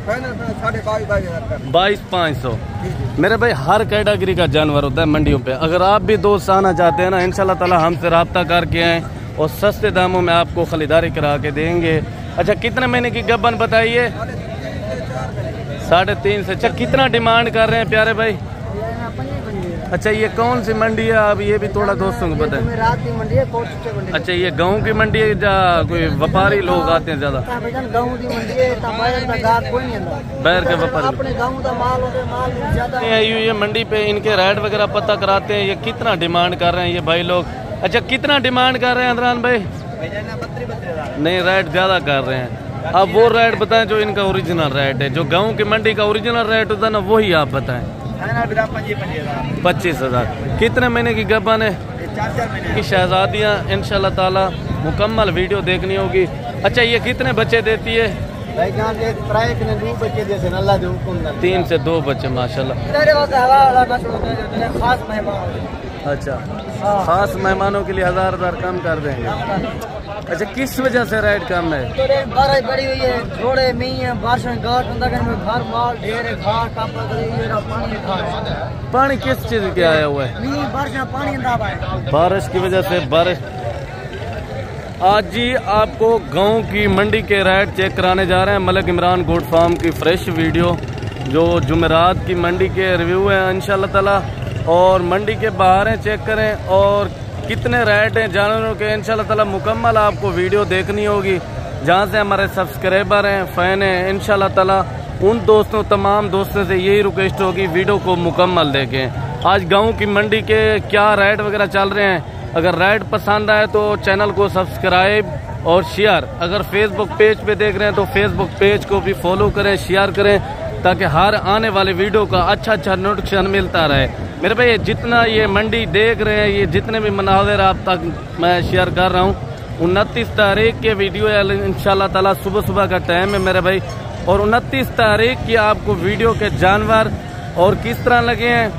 22,500। मेरे भाई हर कैटेगरी का जानवर होता है मंडियों पे। अगर आप भी दोस्त आना चाहते हैं ना, इंशाल्लाह ताला हमसे रब्ता करके आए और सस्ते दामों में आपको खरीदारी करा के देंगे। अच्छा, कितने महीने की गब्बन बताइए? 3.5 से। अच्छा, कितना डिमांड कर रहे हैं प्यारे भाई? अच्छा, ये कौन सी मंडी है? अब ये भी थोड़ा दोस्तों को पता है। अच्छा, ये गाँव की मंडी है या कोई व्यापारी लोग आते हैं ज्यादा? बैर के व्यापारी ये मंडी पे इनके रेट वगैरह पता कराते हैं। ये कितना डिमांड कर रहे हैं ये भाई लोग? अच्छा, कितना डिमांड कर रहे हैं अदनान भाई? नहीं, रेट ज्यादा कर रहे हैं। अब वो रेट बताएं जो इनका ओरिजिनल रेट है, जो गाँव की मंडी का ओरिजिनल रेट होता है ना, वही आप बताएं। 25,000। कितने महीने की गब्बन है? 4 महीने की शहजादियाँ इंशाल्लाह ताला। मुकम्मल वीडियो देखनी होगी। अच्छा, ये कितने बच्चे देती है? 3 से 2 बच्चे माशाल्लाह। अच्छा, खास मेहमानों के लिए 1000 कम कर देंगे। अच्छा, किस वजह से रेट कम है? बारिश बड़ी हुई है, थोड़े मी है, बारिश में घाट घर माल ढेर है, घाट पानी किस चीज के आया हुआ है? बारिश में पानी बारिश की वजह से। बारिश आज जी आपको गांव की मंडी के रेट चेक कराने जा रहे हैं। मलिक इमरान गोट फार्म की फ्रेश वीडियो जो जुमेरात की मंडी के रिव्यू है इंशाल्लाह ताला। और मंडी के बाहर हैं, चेक करें और कितने रेट हैं जानवरों के इंशाल्लाह ताला मुकम्मल आपको वीडियो देखनी होगी। जहां से हमारे सब्सक्राइबर हैं, फैन हैं, इंशाल्लाह ताला उन दोस्तों तमाम दोस्तों से यही रिक्वेस्ट होगी वीडियो को मुकम्मल देखें। आज गाँव की मंडी के क्या रेट वगैरह चल रहे हैं, अगर रेट पसंद आए तो चैनल को सब्सक्राइब और शेयर। अगर फेसबुक पेज पे देख रहे हैं तो फेसबुक पेज को भी फॉलो करें, शेयर करें, ताकि हर आने वाले वीडियो का अच्छा नोटिफिकेशन मिलता रहे। मेरे भाई जितना ये मंडी देख रहे हैं, ये जितने भी मनाज़िर आप तक मैं शेयर कर रहा हूँ, 29 तारीख के वीडियो है इंशाल्लाह ताला। सुबह का टाइम है मेरे भाई। और 29 तारीख की आपको वीडियो के जानवर और किस तरह लगे हैं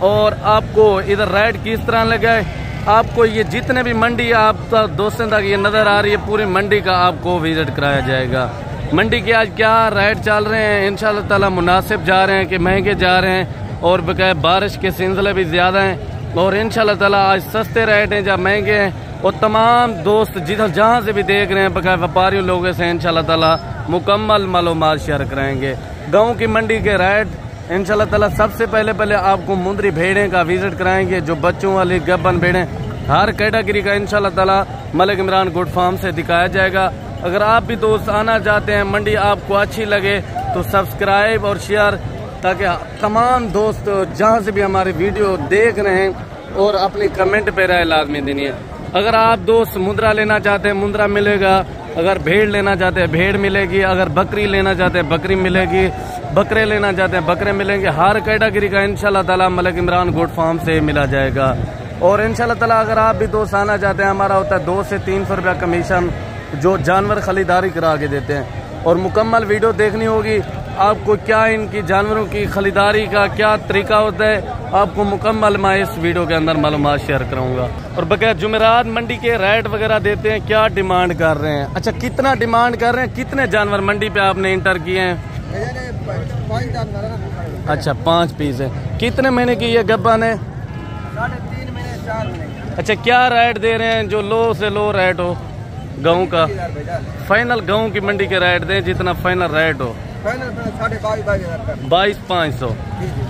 और आपको इधर रेट किस तरह लगा है, आपको ये जितने भी मंडी आप दोस्तों तक ये नज़र आ रही है, पूरी मंडी का आपको विजिट कराया जाएगा। मंडी के आज क्या रेट चल रहे हैं इंशाल्लाह ताला, मुनासिब जा रहे हैं कि महंगे जा रहे हैं, और बकाया बारिश के सिलसिले भी ज़्यादा हैं। और इंशाल्लाह ताला आज सस्ते रेट हैं या महंगे हैं, और तमाम दोस्त जिधर जहाँ से भी देख रहे हैं बकाया व्यापारियों लोगों से इंशाल्लाह ताला मुकम्मल मालूमात शेयर कराएंगे। गाँव की मंडी के रेट इंशाल्लाह ताला सबसे पहले आपको मुंदरी भेड़ें का विजिट कराएंगे, जो बच्चों वाली गब्बन भेड़ें हर कैटेगरी का इंशाल्लाह ताला मलिक इमरान गुड फार्म से दिखाया जाएगा। अगर आप भी दोस्त आना चाहते हैं, मंडी आपको अच्छी लगे तो सब्सक्राइब और शेयर, ताकि तमाम दोस्त जहां से भी हमारी वीडियो देख रहे हैं और अपनी कमेंट पे राय लाजमी देनी है। अगर आप दोस्त मुंद्रा लेना चाहते हैं मुंद्रा मिलेगा, अगर भेड़ लेना चाहते हैं भेड़ मिलेगी, अगर बकरी लेना चाहते हैं बकरी मिलेगी, बकरे लेना चाहते हैं बकरे मिलेंगे। हर कैटेगरी का इंशाल्लाह ताला मलिक इमरान गोट फार्म से मिला जाएगा। और इंशाल्लाह ताला अगर आप भी दोस्त आना चाहते हैं, हमारा होता है 200 से 300 रुपया कमीशन जो जानवर खरीदारी करा के देते हैं। और मुकम्मल वीडियो देखनी होगी आपको, क्या इनकी जानवरों की खरीदारी का क्या तरीका होता है, आपको मुकम्मल मैं इस वीडियो के अंदर मालूमात शेयर करूंगा। और बगैर जुमेरात मंडी के रेट वगैरह देते हैं, क्या डिमांड कर रहे हैं। अच्छा, कितना डिमांड कर रहे हैं, कितने जानवर मंडी पे आपने इंटर किए हैं? अच्छा, 5 पीस है। कितने महीने की ये गब्बन है? 3.5 महीने 4 महीने। अच्छा, क्या रेट दे रहे हैं जो लो से लो रेट हो गाँव का? फाइनल गाँव की मंडी के रेट दें, जितना फाइनल रेट हो। 22,500।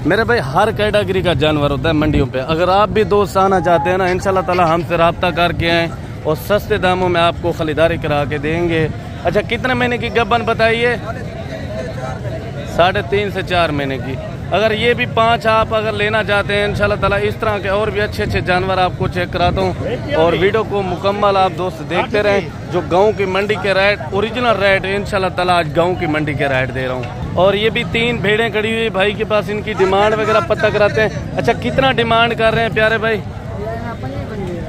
मेरे भाई हर कैटेगरी का जानवर होता है मंडियों पे। अगर आप भी दोस्त आना चाहते हैं ना, इंशाल्लाह ताला हमसे रब्ता करके आए और सस्ते दामों में आपको खरीदारी करा के देंगे। अच्छा, कितने महीने की गब्बन बताइए? 3.5 से 4 महीने की। अगर ये भी 5 आप अगर लेना चाहते हैं इंशाल्लाह ताला, इस तरह के और भी अच्छे जानवर आपको चेक कराता हूँ। और वीडियो को मुकम्मल आप दोस्त देखते रहें। जो गाँव की मंडी के रेट ओरिजिनल रेट इंशाल्लाह ताला आज गाँव की मंडी के रेट दे रहा हूँ। और ये भी 3 भेड़ें खड़ी हुई भाई के पास, इनकी डिमांड वगैरह पता कराते हैं। अच्छा, कितना डिमांड कर रहे हैं प्यारे भाई?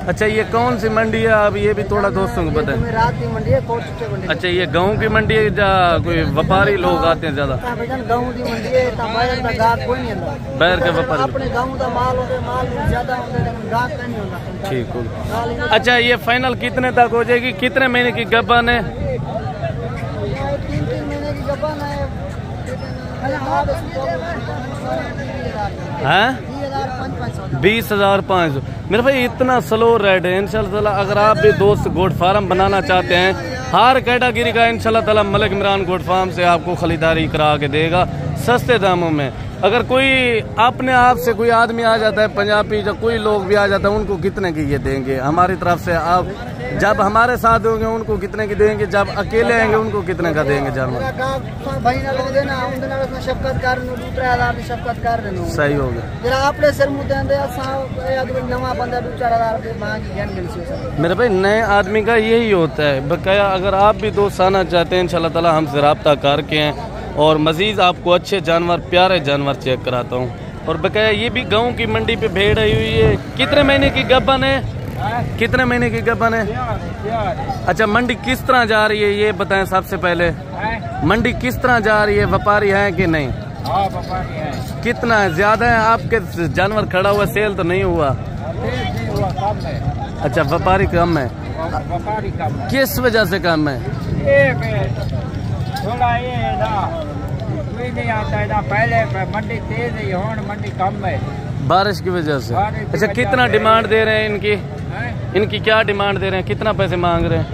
अच्छा, ये कौन सी मंडी है? अब ये भी थोड़ा दोस्तों को पता है। अच्छा, ये गाँव की मंडी है या कोई व्यापारी लोग आते हैं ज्यादा? बैर के व्यापारी। ठीक हो। अच्छा, ये फाइनल कितने तक हो जाएगी? कितने महीने की गब्बन है? हैं 20,500। मेरे भाई इतना स्लो रेट है। इंशाल्लाह अगर आप भी दोस्त गोट फार्म बनाना चाहते हैं, हर कैटेगरी का इंशाल्लाह ताला मलिक इमरान गोट फार्म से आपको खरीदारी करा के देगा सस्ते दामों में। अगर कोई अपने आप से कोई आदमी आ जाता है, पंजाबी या कोई लोग भी आ जाता है, उनको कितने की ये देंगे हमारी तरफ से? आप जब हमारे साथ होंगे उनको कितने की देंगे, जब अकेले आएंगे उनको कितने का देंगे जानवर? सही हो गया मेरे भाई। नए आदमी का यही होता है बकाया। अगर आप भी दोस्त आना चाहते हैं इंशाल्लाह ताला हमसे रब्ता करके हैं और मजीद आपको अच्छे जानवर, प्यारे जानवर चेक कराता हूँ। और बकाया ये भी गाँव की मंडी पे भेड़ आई हुई है। कितने महीने की गब्बन है? कितने महीने की गब्बन है? अच्छा, मंडी किस तरह जा रही है ये बताएं सबसे पहले। मंडी किस तरह जा रही है? व्यापारी है कि नहीं? व्यापारी है। कितना है? ज्यादा है? आपके जानवर खड़ा हुआ, सेल तो नहीं हुआ? अच्छा, व्यापारी कम है। व्यापारी कम है। किस वजह से कम है? थोड़ा ये है ना, कोई नहीं आता है ना। पहले मंडी तेज है, होने मंडी कम है बारिश की वजह से। अच्छा, कितना डिमांड दे रहे हैं इनकी? इनकी क्या डिमांड दे रहे हैं? कितना पैसे मांग रहे हैं?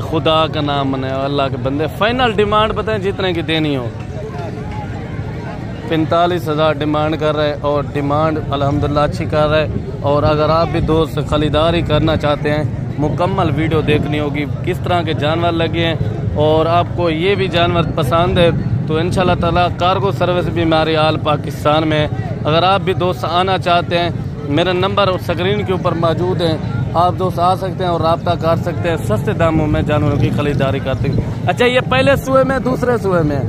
खुदा का नाम मने अल्लाह के बंदे, फाइनल डिमांड बताएं जितने की देनी हो। 45,000 डिमांड कर रहे हैं और डिमांड अल्हम्दुलिल्लाह अच्छी कर रहे हैं। और अगर आप भी दोस्त खरीदारी करना चाहते हैं, मुकम्मल वीडियो देखनी होगी किस तरह के जानवर लगे हैं और आपको ये भी जानवर पसंद है तो इंशाल्लाह ताला कार्गो सर्विस भी हमारे आल पाकिस्तान में है। अगर आप भी दोस्त आना चाहते हैं, मेरा नंबर और स्क्रीन के ऊपर मौजूद है, आप दोस्त आ सकते हैं और रब्ता कर सकते हैं। सस्ते दामों में जानवरों की खरीदारी करते हैं। अच्छा, ये पहले सुए में, दूसरे सुए में?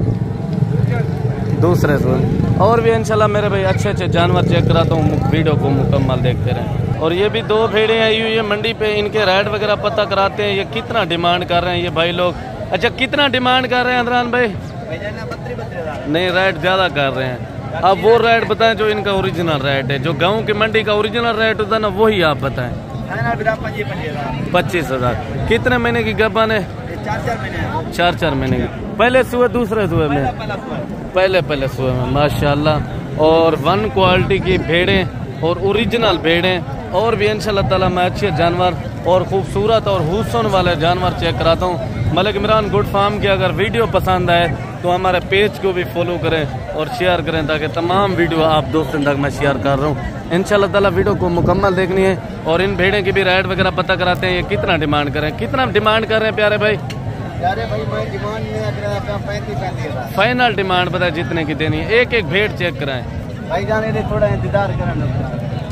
दूसरे सुए। और भी इंशाल्लाह मेरे भाई अच्छे अच्छे जानवर चेक कराता हूँ, वीडियो को मुकम्मल देखते रहें। और ये भी 2 भेड़ें आई हुई है मंडी पे, इनके रेट वगैरह पता कराते हैं। ये कितना डिमांड कर रहे हैं ये भाई लोग? अच्छा, कितना डिमांड कर रहे हैं अदरान भाई? नहीं, रेट ज्यादा कर रहे हैं। अब वो रेट बताएं जो इनका ओरिजिनल रेट है, जो गाँव की मंडी का ओरिजिनल रेट होता है ना, वही आप बताएं। 25,000। कितने महीने की गब्बन है? 4 महीने की। पहले सुए दूसरे सुए में? पहले सुए में माशाल्लाह। और 1 क्वालिटी की भेड़ें और ओरिजिनल भेड़ें और भी इंशाल्लाह ताला मैं अच्छे जानवर और खूबसूरत और हुस्न वाले जानवर चेक कराता हूँ। मलिक इमरान गोट फार्म की अगर वीडियो पसंद आए तो हमारे पेज को भी फॉलो करें और शेयर करें ताकि तमाम वीडियो आप दोस्तों तक मैं शेयर कर रहा हूँ। इंशाल्लाह ताला वीडियो को मुकम्मल देखनी है। और इन भेड़े की भी रेट वगैरह पता कराते हैं। ये कितना डिमांड करें? कितना डिमांड कर रहे हैं प्यारे भाई? मैं डिमांड में 35,000 फाइनल डिमांड बताए जितने की देनी है। एक एक भेड़ चेक कराएं भाई जाने दे, थोड़ा इंतजार करना।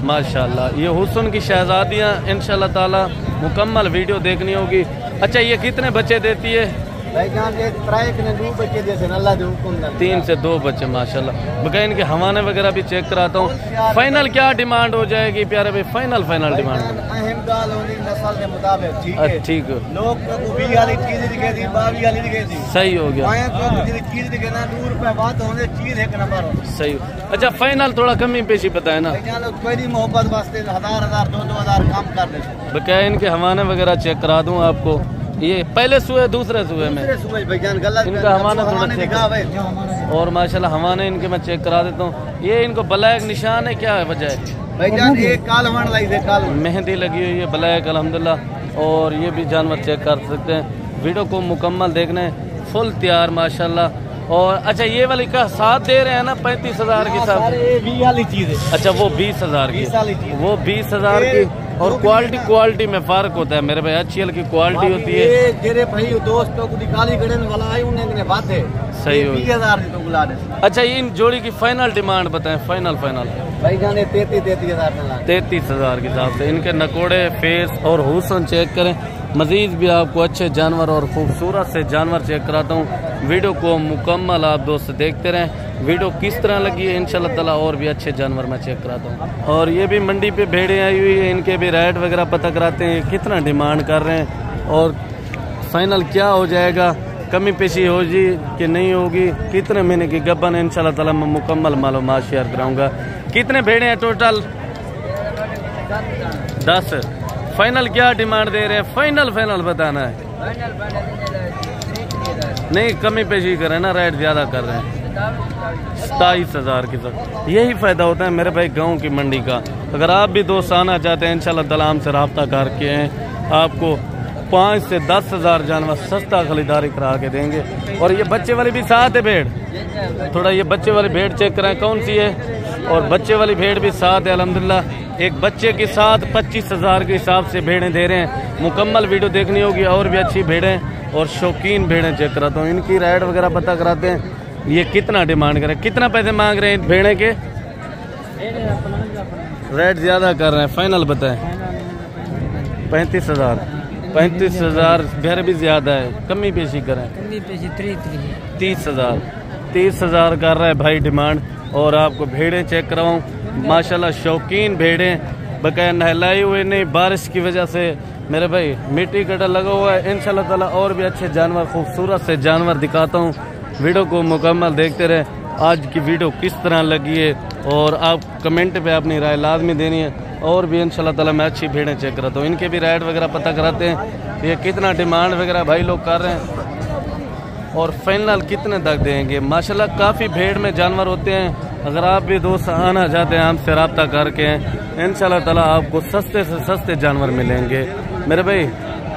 माशाल्लाह ये हुस्न की शहजादियाँ इंशाल्लाह ताला मुकम्मल वीडियो देखनी होगी। अच्छा, ये कितने बच्चे देती है? भाई जान ये 2 बच्चे जैसे अल्लाह दे हुक्म से 3 से 2 बच्चे माशाल्लाह। बकाया इनके हवाने वगैरह भी चेक कराता हूँ। फाइनल क्या डिमांड हो जाएगी प्यारे भाई? फाइनल डिमांड नस्ल के मुताबिक ठीक है। ठीक है, लोग भी वाली चीज दिखे थी, बावी वाली दिखे थी। सही हो गया। चीज दिखे ना, 100 रुपए बात होने चीज एक नंबर सही। अच्छा, फाइनल थोड़ा कमी पेशी बताए ना। कोई मोहब्बत वास्ते 1,000 2,000 कम कर दे। बकाया इनके हवाने वगैरह चेक करा दूँ आपको। ये पहले सुए दूसरे सुए में इनका हवाना थोड़ा चेक और माशाल्लाह हवाने इनके मैं चेक करा देता हूँ। ये इनको ब्लैक निशान है, क्या है वजह है? भाईजान एक काल मेहंदी लगी हुई है ब्लैक अल्हम्दुलिल्लाह। और ये भी जानवर चेक कर सकते हैं। वीडियो को मुकम्मल देखने फुल तैयार माशाल्लाह। और अच्छा, ये वाली का साथ दे रहे हैं ना 35,000 के साथ? वाली चीज है। अच्छा, वो 20,000 की, वो 20,000 की। और क्वालिटी में फर्क होता है मेरे भाई, अच्छी हल्की क्वालिटी होती है। तेरे भाई दोस्तों को दिखाली करने वाला है, उन्हें बात है सही हो। 20,000 तो बुला दे। अच्छा, इन जोड़ी की फाइनल डिमांड बताएं। फाइनल भाई जाने 33,000 के हिसाब से। इनके नकोड़े, फेस और हुस्न चेक करें। मजीद भी आपको अच्छे जानवर और खूबसूरत से जानवर चेक कराता हूँ। वीडियो को मुकम्मल आप दोस्त देखते रहें। वीडियो किस तरह लगी है इंशाल्लाह ताला और भी अच्छे जानवर मैं चेक कराता हूँ। और ये भी मंडी पे भेड़ें आई हुई है, इनके भी रेट वगैरह पता कराते हैं, कितना डिमांड कर रहे हैं और फाइनल क्या हो जाएगा, कमी पेशी होगी कि नहीं होगी, कितने महीने की गब्बन है इंशाल्लाह ताला मैं मुकम्मल मालूमात शेयर कराऊंगा। कितने भेड़ें हैं टोटल? 10। फाइनल क्या डिमांड दे रहे हैं? फाइनल बताना है। नहीं कमी पेशी करें ना, रेट ज़्यादा कर रहे हैं 27,000 की तक। यही फ़ायदा होता है मेरे भाई गांव की मंडी का। अगर आप भी दोस्त आना चाहते हैं इंशाल्लाह ताला हमसे रब्ता करके हैं, आपको 5 से 10,000 जानवर सस्ता खरीदारी करा के देंगे। और ये बच्चे वाली भी साथ है भेड़, थोड़ा ये बच्चे वाली भेड़ चेक कराएं कौन सी है, और बच्चे वाली भेड़ भी साथ है अल्हम्दुलिल्लाह। एक बच्चे के साथ 25,000 के हिसाब से भेड़ें दे रहे हैं। मुकम्मल वीडियो देखनी होगी, और भी अच्छी भेड़ें और शौकीन भेड़ें चेक कराता हूँ, इनकी रेट वगैरह पता कराते हैं। ये कितना डिमांड करें, कितना पैसे मांग रहे हैं भेड़े के? रेट ज़्यादा कर रहे हैं, फाइनल बताएं। 35,000। 35,000 भेड़ भी ज़्यादा है, कमी पेशी करें। 30,000। 30,000 कर रहा है भाई डिमांड। और आपको भेड़ें चेक करवाऊँ, माशाल्लाह शौकीन भेड़ें, बकाया नहलाई हुए नहीं, बारिश की वजह से मेरे भाई मिट्टी कटा लगा हुआ है। इंशाल्लाह ताला और भी अच्छे जानवर, खूबसूरत से जानवर दिखाता हूँ। वीडियो को मुकम्मल देखते रहे। आज की वीडियो किस तरह लगी है, और आप कमेंट पे अपनी राय लाजमी देनी है। और भी इंशाल्लाह ताला मैं अच्छी भेड़ें चेक कराता हूँ, इनके भी रेट वगैरह पता कराते हैं, ये कितना डिमांड वगैरह भाई लोग कर रहे हैं, और फाइनल कितने तक देंगे। माशाल्लाह काफ़ी भेड़ में जानवर होते हैं। अगर आप भी दोस्त आना चाहते हैं हमसे रब्ता करके, इंशाल्लाह ताला आपको सस्ते से सस्ते जानवर मिलेंगे मेरे भाई।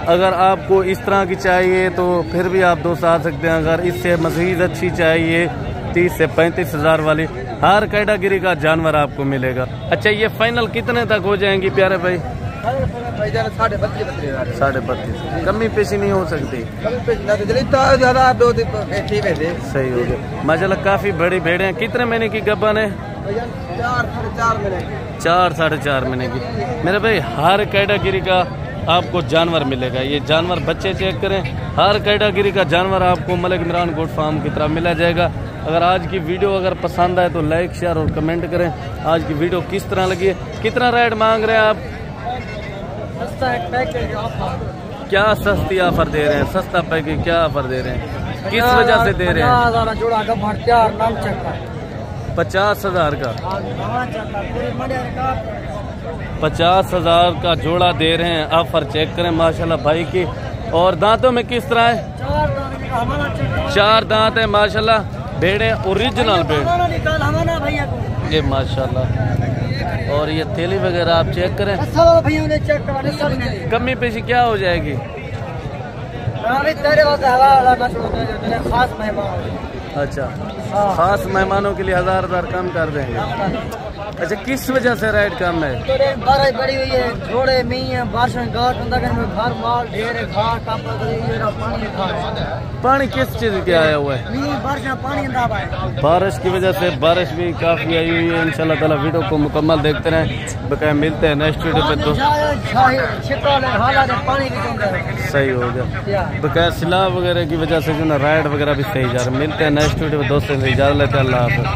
अगर आपको इस तरह की चाहिए तो फिर भी आप दोस्त आ सकते हैं। अगर इससे मज़ीद अच्छी चाहिए 30 से 35,000 वाली, हर कैटेगरी का जानवर आपको मिलेगा। अच्छा ये फाइनल कितने तक हो जाएंगी प्यारे भाई? 32,500। कमी पेशी नहीं हो सकती? सही हो गया माशाल्लाह। काफ़ी बड़ी भेड़ें। कितने महीने की गब्बन है? 4 साढ़े 4 महीने की। मेरे भाई हर कैटेगरी का आपको जानवर मिलेगा। ये जानवर बच्चे चेक करें, हर कैटेगरी का जानवर आपको मलिक इमरान गोट फार्म की तरफ मिला जाएगा। अगर आज की वीडियो अगर पसंद आए तो लाइक शेयर और कमेंट करें। आज की वीडियो किस तरह लगी है, कितना रेट मांग रहे हैं आप? क्या सस्ती ऑफर दे रहे हैं? सस्ता पैकेज क्या ऑफर दे रहे हैं, किस वजह से दे रहे हैं? 50,000 का 50,000 का जोड़ा दे रहे हैं ऑफर। चेक करें माशाल्लाह भाई की। और दांतों में किस तरह है? 4 दांत है माशाल्लाह। भेड़े ओरिजिनल भेड़ ये माशाल्लाह। और ये थैली वगैरह आप चेक करें। कमी पेशी क्या हो जाएगी? अच्छा खास मेहमानों के लिए 1000 कम कर देंगे। अच्छा किस वजह से रेट कम है? बारिश बड़ी हुई है, थोड़े मी है, बारिश में घाट बंदा घर माल ढेर है, घाट पानी किस चीज के आया हुआ है? बारिश में पानी है, बारिश की वजह से बारिश भी काफी आई हुई है। इंशाल्लाह ताला वीडियो को मुकम्मल देखते रहें। बकाया मिलते हैं नेक्स्ट वीडियो पे। दोस्त सही हो गया, बकाया सिला वगैरह की वजह से जो ना राइड वगैरह भी सही जा रहा है। मिलते हैं नेक्स्ट वीडियो में, दोस्तों से इजाज़त लेते हैं। अल्लाह हाफ़िज़।